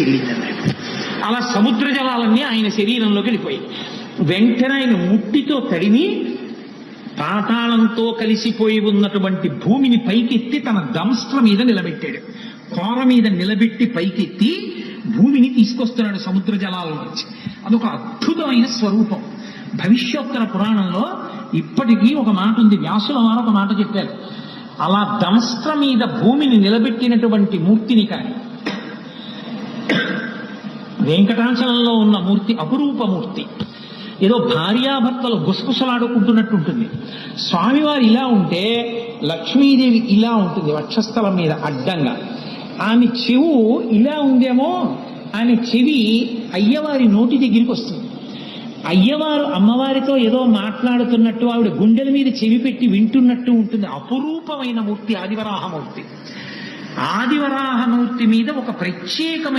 చెల్లిందన్నాడు. అలా సముద్ర జలాలన్నీ ఆయన శరీరంలోకి వెళ్ళిపోయాయి. వెంటనే ఆయన ముట్టితో తడిమి పాతాళంతో కలిసిపోయి ఉన్నటువంటి భూమిని పైకెత్తి తన దంస్ట్ర మీద నిలబెట్టాడు. కోర మీద నిలబెట్టి పైకెత్తి భూమిని తీసుకొస్తున్నాడు సముద్ర జలాల నుంచి. అదొక అద్భుతమైన స్వరూపం. భవిష్యోత్తర పురాణంలో ఇప్పటికీ ఒక మాట ఉంది. వ్యాసుల వారు ఒక మాట చెప్పారు. అలా దంస్ట్ర మీద భూమిని నిలబెట్టినటువంటి మూర్తిని కానీ, వెంకటాచలంలో ఉన్న మూర్తి అపురూప మూర్తి. ఏదో భార్యాభర్తలు గుసగుసలాడుకుంటున్నట్టు ఉంటుంది. స్వామివారు ఇలా ఉంటే లక్ష్మీదేవి ఇలా ఉంటుంది వక్షస్థలం మీద అడ్డంగా. ఆమె చెవు ఇలా ఉందేమో, ఆమె చెవి అయ్యవారి నోటి దగ్గరికి వస్తుంది. అయ్యవారు అమ్మవారితో ఏదో మాట్లాడుతున్నట్టు ఆవిడ గుండెల మీద చెవి పెట్టి వింటున్నట్టు ఉంటుంది. అపురూపమైన మూర్తి ఆదివరాహమూర్తి. ఆదివరాహమూర్తి మీద ఒక ప్రత్యేకమైన